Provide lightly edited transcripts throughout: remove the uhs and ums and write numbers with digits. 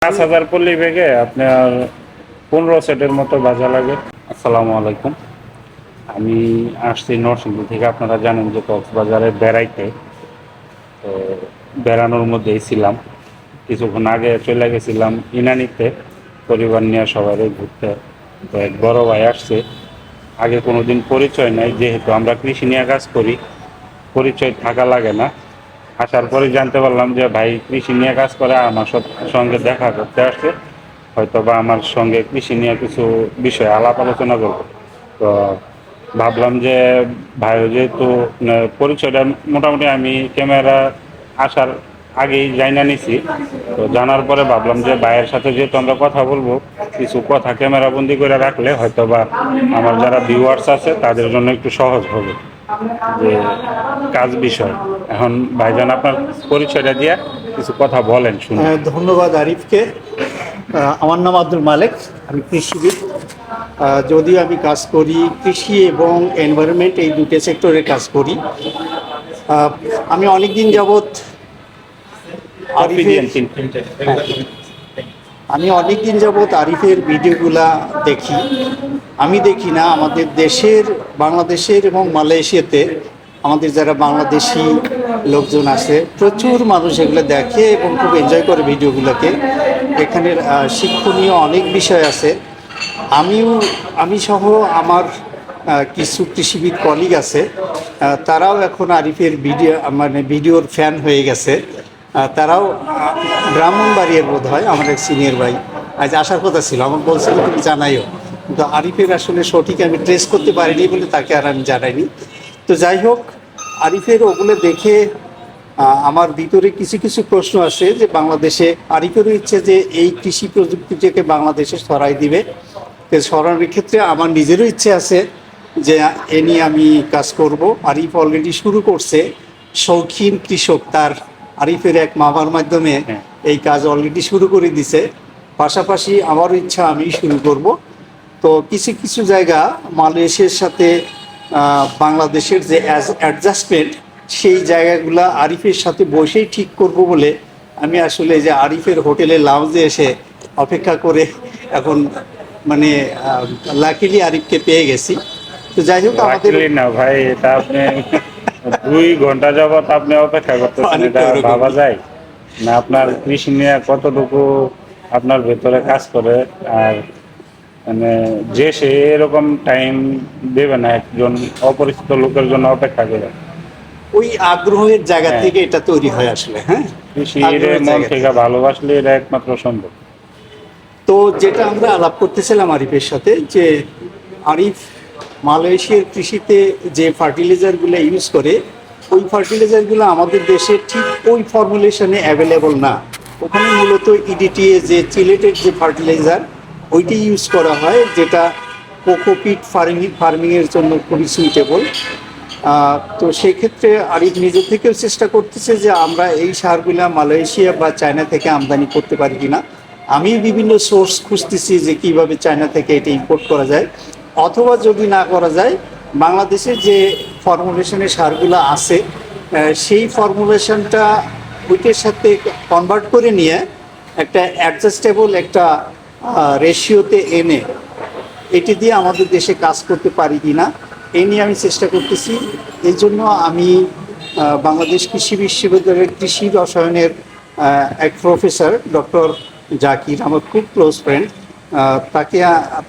5,000 পল্লী ব্যাগে আপনার 15 সেটের মতো বাজা লাগে। আসসালামু আলাইকুম। আমি আসছি নরসিংদী থেকে। আপনারা জানেন যে কক্সবাজারে বেড়াইতে, তো বেড়ানোর মধ্যেই ছিলাম। কিছুক্ষণ আগে চলে গেছিলাম ইনানিতে পরিবার নিয়ে সবাই ঘুরতে। তো এক বড় ভাই আসছে, আগে কোনোদিন পরিচয় নাই, যেহেতু আমরা কৃষি নিয়ে কাজ করি পরিচয় থাকা লাগে না। আসার পরে জানতে পারলাম যে ভাই কৃষি নিয়ে কাজ করে, আমার সঙ্গে দেখা করতে আসছে, হয়তো বা আমার সঙ্গে কৃষি নিয়ে কিছু বিষয় আলাপ আলোচনা করবো। তো ভাবলাম যে ভাই যেহেতু পরিচয়টা মোটামুটি আমি ক্যামেরা আসার আগেই জানা নিছি, তো জানার পরে ভাবলাম যে ভাইয়ের সাথে যেহেতু আমরা কথা বলবো, কিছু কথা ক্যামেরা বন্দি করে রাখলে হয়তো বা আমার যারা ভিউয়ার্স আছে তাদের জন্য একটু সহজ হবে যে কাজ বিষয়। এখন ভাইজান আপনার পরিচয়টা দিয়ে কিছু কথা বলেন শুনি। ধন্যবাদ আরিফকে। আমার নাম আব্দুল মালেক, আমি কৃষিবিদ। যদিও আমি কাজ করি কৃষি এবং এনভায়রনমেন্ট, এই দুটো সেক্টরে কাজ করি। আমি অনেক দিন যাবৎ আরিফের আমি অনেক দিন যাবৎ আরিফের ভিডিওগুলা দেখি। আমি দেখি না, আমাদের দেশের, বাংলাদেশের এবং মালয়েশিয়াতে আমাদের যারা বাংলাদেশি লোকজন আছে প্রচুর মানুষ এগুলো দেখে এবং খুব এনজয় করে ভিডিওগুলোকে। এখানের শিক্ষণীয় অনেক বিষয় আছে। আমি সহ আমার কিছু কৃষিবিদ কলিগ আছে, তারাও এখন আরিফের ভিডিওর ফ্যান হয়ে গেছে। তারাও ব্রাহ্মণবাড়িয়ার বোধ হয় আমার এক সিনিয়র ভাই আজ আসার কথা ছিল, আমার বলছিল তুমি জানাইও, কিন্তু আরিফের আসলে সঠিক আমি ট্রেস করতে পারিনি বলে তাকে আর আমি জানাইনি। তো যাই হোক, আরিফের ওগুলো দেখে আমার ভিতরে কিছু কিছু প্রশ্ন আছে যে বাংলাদেশে আরিফেরও ইচ্ছে যে এই কৃষি প্রযুক্তিটাকে বাংলাদেশে ছড়াই দিবে। তো ছড়ানোর ক্ষেত্রে আমার নিজেরও ইচ্ছে আছে যে এ নিয়ে আমি কাজ করব। আরিফ অলরেডি শুরু করছে, শৌখিন কৃষক তার আরিফের এক মামার মাধ্যমে এই কাজ অলরেডি শুরু করে দিছে। পাশাপাশি আমারও ইচ্ছা আমি শুরু করব। তো কিছু কিছু জায়গা মালয়েশিয়ার সাথে বাংলাদেশের যে অ্যাডজাস্টমেন্ট, সেই জায়গাগুলো আরিফের সাথে বসেই ঠিক করব বলে আমি আসলে যে আরিফের হোটেলের লাউঞ্জে এসে অপেক্ষা করে এখন মানে লাকিলি আরিফকে পেয়ে গেছি। তো যাই হোক, আমাদের না ভাই, এটা আপনি 2 ঘন্টা যাবত আপনি অপেক্ষা করতেছেন, এটা ভাবা যায় না? আপনার কৃষি নিয়ে কতটুকু আপনার ভেতরে কাজ করে, আর মানে যে সে এরকম টাইম দেবে না একজন অপরিচিত লোকের জন্য অপেক্ষা করে। ওই আগ্রহের জায়গা থেকে এটা তৈরি হয় আসলে। হ্যাঁ, কৃষির মন থেকে ভালোবাসলে এটা একমাত্র সম্ভব। তো যেটা আমরা আলাপ করতেছিলাম আরিফের সাথে, যে আরিফ মালয়েশিয়ার কৃষিতে যে ফার্টিলাইজারগুলো ইউজ করে, ওই ফার্টিলাইজারগুলো আমাদের দেশে ঠিক ওই ফর্মুলেশনে অ্যাভেলেবল না। ওখানে মূলত ইডিটিএ যে চিলেটেড যে ফার্টিলাইজার, ওইটি ইউজ করা হয়, যেটা কোকোপিট ফার্মিংয়ের জন্য খুবই সুইটেবল। তো সেক্ষেত্রে আরিফ নিজে থেকেও চেষ্টা করতেছে যে আমরা এই সারগুলা মালয়েশিয়া বা চায়না থেকে আমদানি করতে পারি কিনা। আমি বিভিন্ন সোর্স খুঁজতেছি যে কিভাবে চায়না থেকে এটা ইম্পোর্ট করা যায়, অথবা যদি না করা যায় বাংলাদেশের যে ফর্মুলেশনের সারগুলো আছে সেই ফর্মুলেশনটা ওইটার সাথে কনভার্ট করে নিয়ে একটা অ্যাডজাস্টেবল একটা রেশিওতে এনে এটি দিয়ে আমাদের দেশে কাজ করতে পারি কি না, এই নিয়ে আমি চেষ্টা করতেছি। এই জন্য আমি বাংলাদেশ কৃষি বিশ্ববিদ্যালয়ের কৃষি রসায়নের এক প্রফেসর ডক্টর জাকির, আমার খুব ক্লোজ ফ্রেন্ড,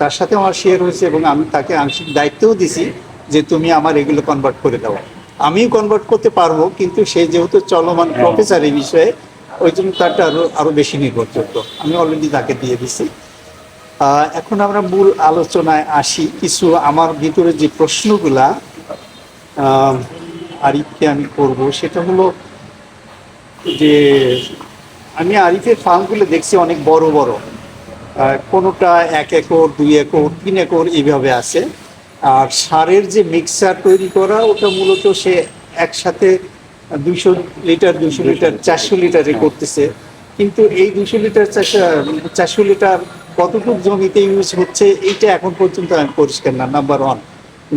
তার সাথে আমার শেয়ার হয়েছে এবং আমি তাকে আংশিক দায়িত্বও দিছি যে তুমি আমার এগুলো কনভার্ট করে দাও। আমিও কনভার্ট করতে পারবো, কিন্তু সে যেহেতু চলমান প্রফেসর এই বিষয়ে, ওই জন্য তারটা আরও বেশি নির্ভরযোগ্য। আমি অলরেডি তাকে দিয়ে দিছি। এখন আমরা মূল আলোচনায় আসি। কিছু আমার ভিতরে যে প্রশ্নগুলা আরিফকে আমি করব, সেটা হলো যে আমি আরিফের ফার্মগুলো দেখছি অনেক বড় বড়, কোনোটা 1 একর 2 একর 3 একর এইভাবে আছে। আর সারের যে মিক্সার তৈরি করা, ওটা মূলত সে একসাথে 200 লিটার 200 লিটার 400 লিটারে করতেছে। কিন্তু এই 200 লিটার 400 লিটার কতটুকু জমিতে ইউজ হচ্ছে এইটা এখন পর্যন্ত আমি পরিষ্কার না, নাম্বার 1।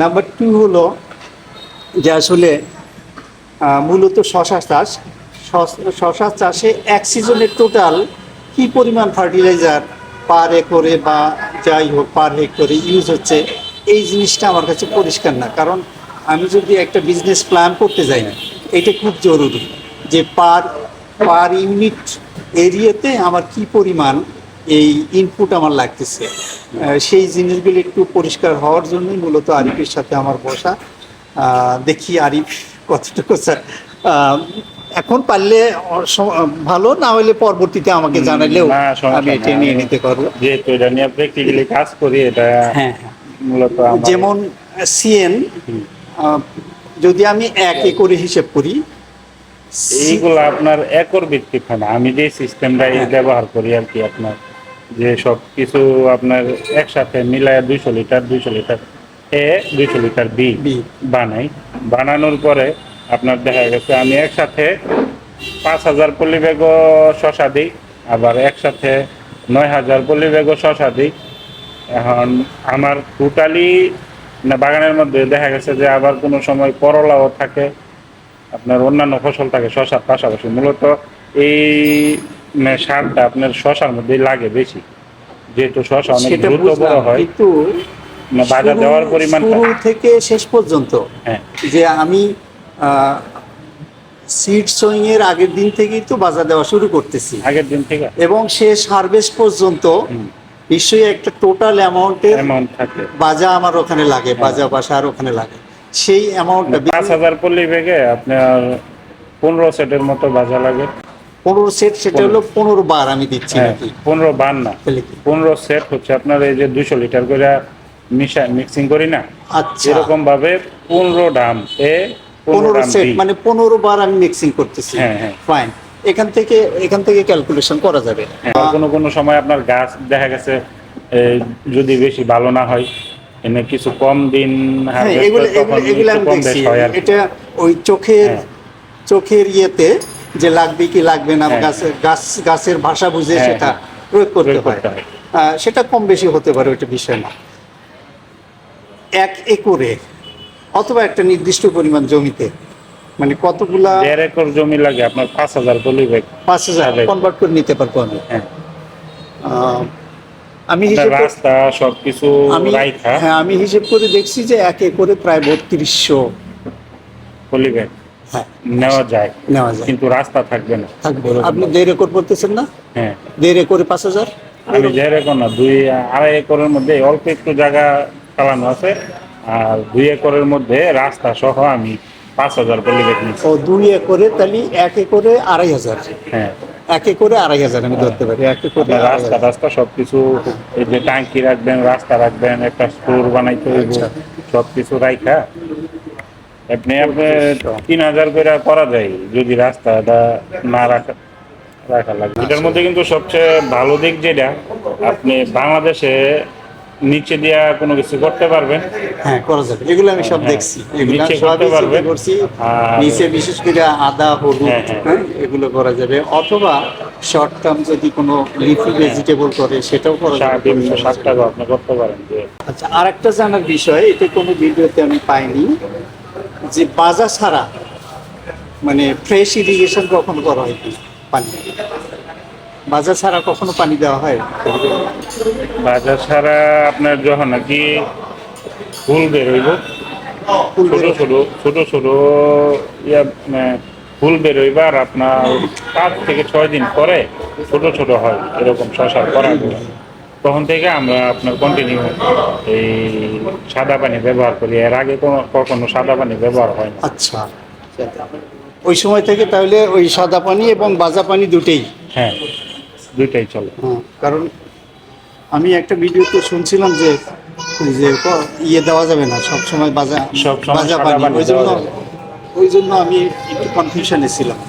নাম্বার 2 হলো যে আসলে মূলত শশা চাষ, শশা চাষে এক সিজনের টোটাল কি পরিমাণ ফার্টিলাইজার পার একরে বা যাই হোক পার হেক্টরে ইউজ হচ্ছে, এই জিনিসটা আমার কাছে পরিষ্কার না। কারণ আমি যদি একটা বিজনেস প্ল্যান করতে যাই, এটা খুব জরুরি যে পার পার ইউনিট এরিয়াতে আমার কি পরিমাণ এই ইনপুট আমার লাগতেছে। সেই জিনিসগুলো একটু পরিষ্কার হওয়ার জন্যই মূলত আরিফের সাথে আমার বসা। দেখি আরিফ কতটুকু এখন পারলে ভালো, না হলে পরবর্তীতে আমাকে জানালেও না, সমস্যা আমি এটা নাই। নিয়ে নিতে পারবো। যেহেতু এটা নিয়ে প্র্যাকটিক্যালি কাজ করি, এটা হ্যাঁ, মূলত আমার- যেমন সিএন যদি আমি 1 একরে হিসেব করি, এইগুলো আপনার একর ভিত্তিক হয় না। আমি যে সিস্টেমটা ব্যবহার করি আর কি, আপনার যে সব কিছু আপনার একসাথে মিলায় 200 লিটার এ 200 লিটার বি বি। বানাই। বানানোর পরে আপনার দেখা গেছে আমি একসাথে 5000 পলি ব্যাগ শশা দিই, আবার একসাথে 9000 পলি ব্যাগ শশা দিই। এখন আমার টোটালি না বাগানের মধ্যে দেখা গেছে যে আবার কোনো সময় করলাও থাকে, আপনার অন্যান্য ফসল থাকে শশার পাশাপাশি। মূলত এই সারটা আপনার শশার মধ্যেই লাগে বেশি, যেহেতু শশা অনেক সেটা দ্রুত বড় বুঝলাম, হয়। কিন্তু বাজার দেওয়ার পরিমাণটা শুরু থেকে শেষ পর্যন্ত হ্যাঁ যে আমি সিড সোয়িং এর আগের দিন থেকেই তো বাজার দেওয়া শুরু করতেছি, আগের দিন থেকে এবং শেষ হারভেস্ট পর্যন্ত নিশ্চয়ই একটা টোটাল অ্যামাউন্টের অ্যামাউন্ট থাকে। বাজা আমার ওখানে লাগে, বাজা বা সার ওখানে লাগে। সেই অ্যামাউন্টটা 5000 পল্লি ব্যাগে আপনার 15 সেটের মতো বাজা লাগে। 15 সেট, সেটা হলো 15 বার আমি দিচ্ছি হ্যাঁ, নাকি? 15 বার না, তাহলে কি? 15 সেট হচ্ছে আপনার এই যে 200 লিটার করে মিক্সিং করি না, আচ্ছা, এরকম ভাবে 15 ডাম এ 15 15 ডাম সেট বি। মানে 15 বার আমি মিক্সিং করতেছি। হ্যাঁ, হ্যাঁ। ফাইন, এখান থেকে ক্যালকুলেশন করা যাবে। হ্যাঁ, কোনো কোনো সময় আপনার গাছ দেখা গেছে যদি বেশি ভালো না হয়, এনে কিছু কম দিন হ্যাঁ, harvest এগুলো করে তখন এগুলো একটু আমি কম দেখছি। বেশ হয় আর কি। এটা ওই হ্যাঁ। চোখের ইয়েতে যে লাগবে কি লাগবে না, হ্যাঁ। গাছের ভাষা বুঝে হ্যাঁ, সেটা হ্যাঁ। প্রয়োগ করতে প্রয়োগ হয়। করতে হয়। সেটা কম বেশি হতে পারে, ওইটা বিষয় না। 1 একরে অথবা একটা নির্দিষ্ট পরিমাণ জমিতে মানে কতগুলা 1.5 একর জমি লাগে আপনার 5000 পলি ব্যাগ। 5000 হবে। কনভার্ট করে নিতে পারবো আমি। হ্যাঁ, আহ, আমি আপনার হিসেব রাস্তা সবকিছু রাইখা আমি হিসেব করে দেখছি যে 1 একরে প্রায় 3200 পলি ব্যাগ হ্যাঁ নেওয়া যায়, নেওয়া যায়, কিন্তু রাস্তা থাকবে না। থাকবে। আপনি 1.5 একর বলতেছেন না? হ্যাঁ, 1.5 একরে 5000। আমি 1.5 একর না, 2-2.5 একরের মধ্যে অল্প একটু জায়গা চালানো আছে, আর 2 একরের মধ্যে রাস্তা সহ আমি 5000 পলি ব্যাগ নিচ্ছি। ও 2 একরে, তাহলে 1 একরে 2500। হ্যাঁ, 1 একরে 2500 আমি ধরতে পারি। 1 একরে আপনার রাস্তা 2500। রাস্তা সবকিছু, এই যে ট্যাঙ্কি রাখবেন, রাস্তা রাখবেন, একটা স্টোর বানাইতে হইব, আচ্ছা। সবকিছু রাইখা আপনি 3000 করে করা যায় যদি রাস্তাটা না রাখা লাগে। এটার মধ্যে কিন্তু সবচেয়ে ভালো দিক যেটা, আপনি বাংলাদেশে নিচে দিয়া কোনো কিছু করতে পারবেন। হ্যাঁ, করা যাবে। এগুলো আমি সব হ্যাঁ, দেখছি, এগুলো নিচে সবই করতে চিন্তা পারবেন। করছি। আর- নিচে বিশেষ করে আদা, হলুদ, হ্যাঁ, হ্যাঁ। হ্যাঁ, এগুলো করা যাবে। অথবা শর্ট টার্ম যদি কোনো লিফি ভেজিটেবল করে সেটাও করা যাবে। বিভিন্ন শাকটাও আপনি করতে পারেন। যে আচ্ছা, আরেকটা জানার বিষয়, এটা কোনো ভিডিওতে আমি পাইনি, যে বাজা ছাড়া মানে ফ্রেশ ইরিগেশন কখনো করা হয় কি? পানি বাজা ছাড়া কখনো পানি দেওয়া হয়? বাজার ছাড়া আপনার যখন নাকি ফুল বেরোইব, ফুল ছোট বেরো- ছোট ছোট ছোট ইয়া ফুল বেরোইব, আর আপনার 5 থেকে 6 দিন পরে ছোট ছোট হয় এরকম শশার করাগুলো, তখন থেকে আমরা আপনার কন্টিনিউ এই সাদা পানি ব্যবহার করি। এর আগে কখনো সাদা পানি ব্যবহার হয় না। আচ্ছা, ওই সময় থেকে তাহলে ওই সাদা পানি এবং বাজা পানি দুটেই। হ্যাঁ, দুইটাই চলে। কারণ আমি একটা ভিডিওতে শুনছিলাম যে ইয়ে দেওয়া যাবে না সব সময় বাজা সবসময় বাজা সাদা পানি, পানি দেওয়া যাবে না। ওই জন্য আমি একটু কনফিউশনে ছিলাম।